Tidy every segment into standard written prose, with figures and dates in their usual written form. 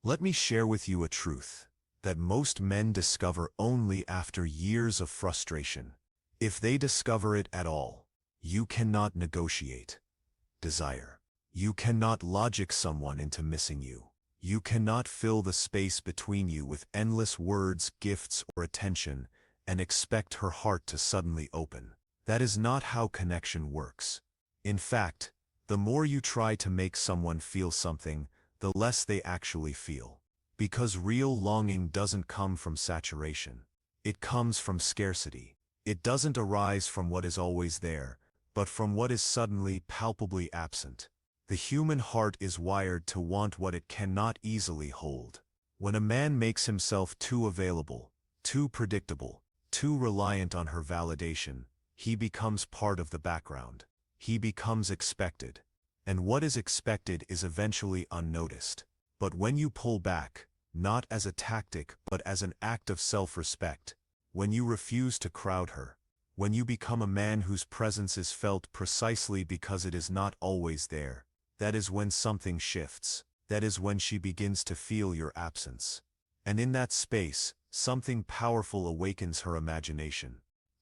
Let me share with you a truth that most men discover only after years of frustration. If they discover it at all, you cannot negotiate desire. You cannot logic someone into missing you. You cannot fill the space between you with endless words, gifts, or attention and expect her heart to suddenly open. That is not how connection works. In fact, the more you try to make someone feel something, the less they actually feel. Because real longing doesn't come from saturation. It comes from scarcity. It doesn't arise from what is always there, but from what is suddenly, palpably absent. The human heart is wired to want what it cannot easily hold. When a man makes himself too available, too predictable, too reliant on her validation, he becomes part of the background. He becomes expected. And what is expected is eventually unnoticed. But when you pull back, not as a tactic but as an act of self-respect, when you refuse to crowd her, when you become a man whose presence is felt precisely because it is not always there, that is when something shifts. That is when she begins to feel your absence. And in that space, something powerful awakens her imagination.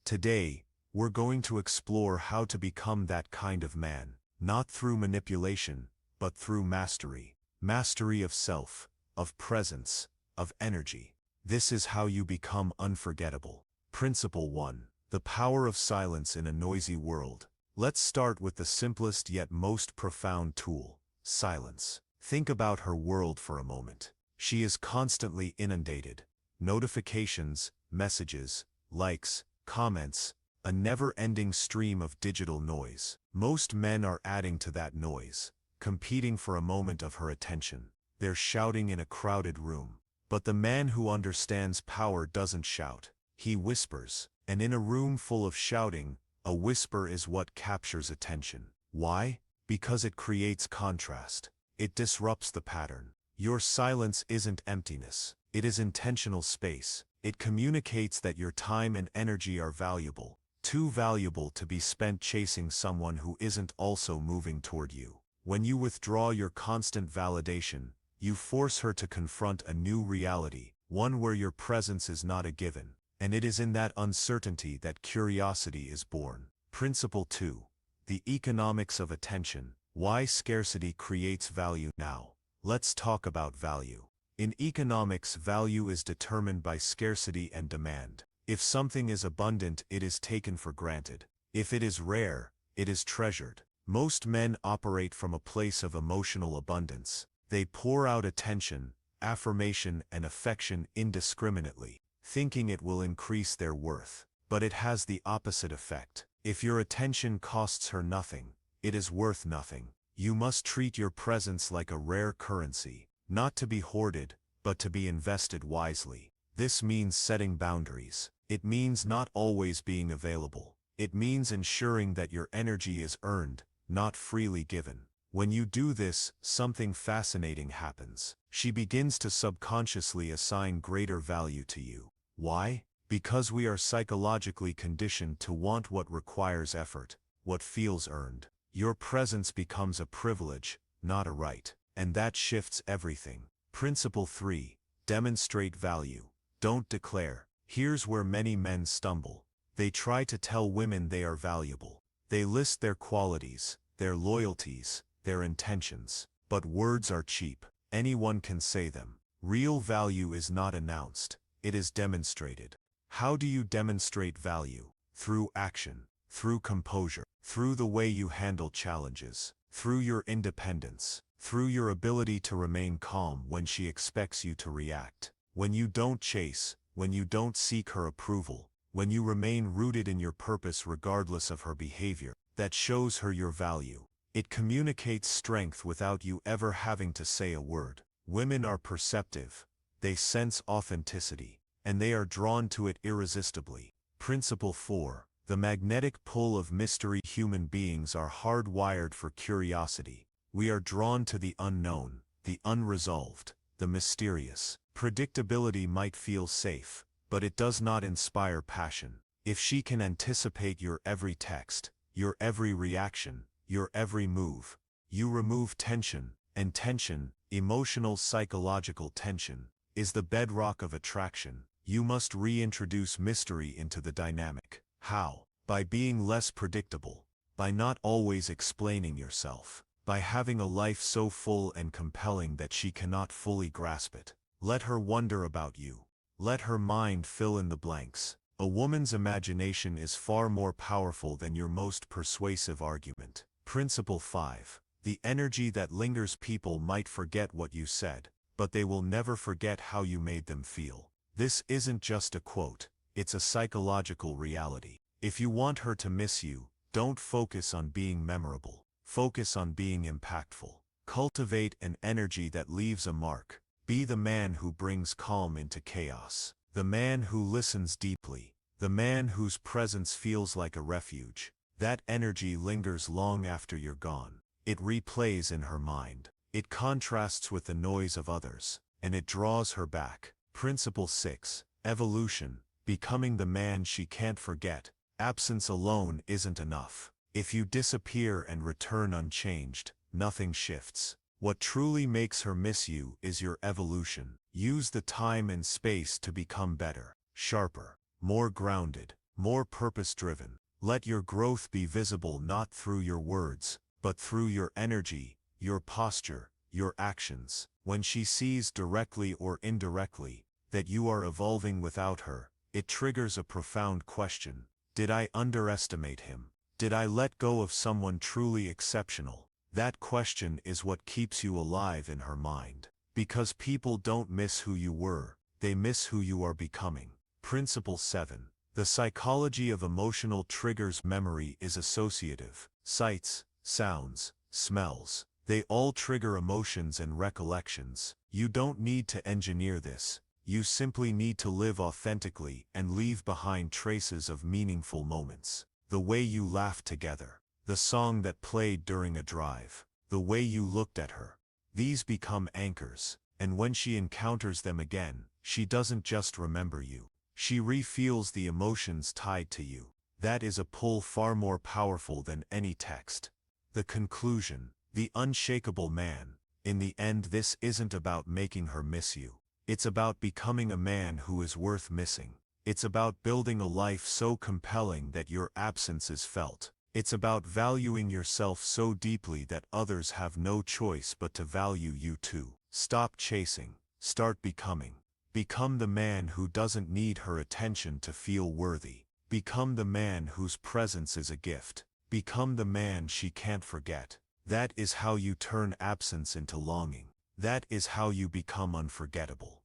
Today, we're going to explore how to become that kind of man, not through manipulation, but through mastery. Mastery of self, of presence, of energy. This is how you become unforgettable. Principle 1. The power of silence in a noisy world. Let's start with the simplest yet most profound tool, silence. Think about her world for a moment. She is constantly inundated. Notifications, messages, likes, comments, a never-ending stream of digital noise. Most men are adding to that noise, competing for a moment of her attention. They're shouting in a crowded room. But the man who understands power doesn't shout. He whispers. And in a room full of shouting, a whisper is what captures attention. Why? Because it creates contrast. It disrupts the pattern. Your silence isn't emptiness. It is intentional space. It communicates that your time and energy are valuable, too valuable to be spent chasing someone who isn't also moving toward you. When you withdraw your constant validation, you force her to confront a new reality, one where your presence is not a given. And it is in that uncertainty that curiosity is born. Principle 2. The economics of attention. Why scarcity creates value. Now, let's talk about value. In economics, value is determined by scarcity and demand. If something is abundant, it is taken for granted. If it is rare, it is treasured. Most men operate from a place of emotional abundance. They pour out attention, affirmation, and affection indiscriminately, thinking it will increase their worth. But it has the opposite effect. If your attention costs her nothing, it is worth nothing. You must treat your presence like a rare currency, not to be hoarded, but to be invested wisely. This means setting boundaries. It means not always being available. It means ensuring that your energy is earned, not freely given. When you do this, something fascinating happens. She begins to subconsciously assign greater value to you. Why? Because we are psychologically conditioned to want what requires effort, what feels earned. Your presence becomes a privilege, not a right. And that shifts everything. Principle 3. Demonstrate value. Don't declare. Here's where many men stumble. They try to tell women they are valuable. They list their qualities, their loyalties, their intentions. But words are cheap. Anyone can say them. Real value is not announced. It is demonstrated. How do you demonstrate value? Through action, through composure, through the way you handle challenges, through your independence, through your ability to remain calm when she expects you to react. When you don't chase, when you don't seek her approval, when you remain rooted in your purpose regardless of her behavior, that shows her your value. It communicates strength without you ever having to say a word. Women are perceptive. They sense authenticity, and they are drawn to it irresistibly. Principle 4. The magnetic pull of mystery. Human beings are hardwired for curiosity. We are drawn to the unknown, the unresolved, the mysterious. Predictability might feel safe, but it does not inspire passion. If she can anticipate your every text, your every reaction, your every move, you remove tension, and tension, Emotional psychological tension is the bedrock of attraction. You must reintroduce mystery into the dynamic. How? By being less predictable, by not always explaining yourself, by having a life so full and compelling that she cannot fully grasp it. Let her wonder about you. Let her mind fill in the blanks. A woman's imagination is far more powerful than your most persuasive argument. Principle 5. The energy that lingers. People might forget what you said, but they will never forget how you made them feel. This isn't just a quote, it's a psychological reality. If you want her to miss you, don't focus on being memorable. Focus on being impactful. Cultivate an energy that leaves a mark. Be the man who brings calm into chaos. The man who listens deeply. The man whose presence feels like a refuge. That energy lingers long after you're gone. It replays in her mind. It contrasts with the noise of others, and it draws her back. Principle 6. Evolution. Becoming the man she can't forget. Absence alone isn't enough. If you disappear and return unchanged, nothing shifts. What truly makes her miss you is your evolution. Use the time and space to become better, sharper, more grounded, more purpose-driven. Let your growth be visible not through your words, but through your energy, your posture, your actions. When she sees directly or indirectly that you are evolving without her, it triggers a profound question. Did I underestimate him? Did I let go of someone truly exceptional? That question is what keeps you alive in her mind. Because people don't miss who you were, they miss who you are becoming. Principle 7. The psychology of emotional triggers. Memory is associative. Sights, sounds, smells, they all trigger emotions and recollections. You don't need to engineer this. You simply need to live authentically and leave behind traces of meaningful moments. The way you laughed together, the song that played during a drive, the way you looked at her. These become anchors, and when she encounters them again, she doesn't just remember you. She re-feels the emotions tied to you. That is a pull far more powerful than any text. The conclusion. The unshakable man. In the end, this isn't about making her miss you. It's about becoming a man who is worth missing. It's about building a life so compelling that your absence is felt. It's about valuing yourself so deeply that others have no choice but to value you too. Stop chasing. Start becoming. Become the man who doesn't need her attention to feel worthy. Become the man whose presence is a gift. Become the man she can't forget. That is how you turn absence into longing. That is how you become unforgettable.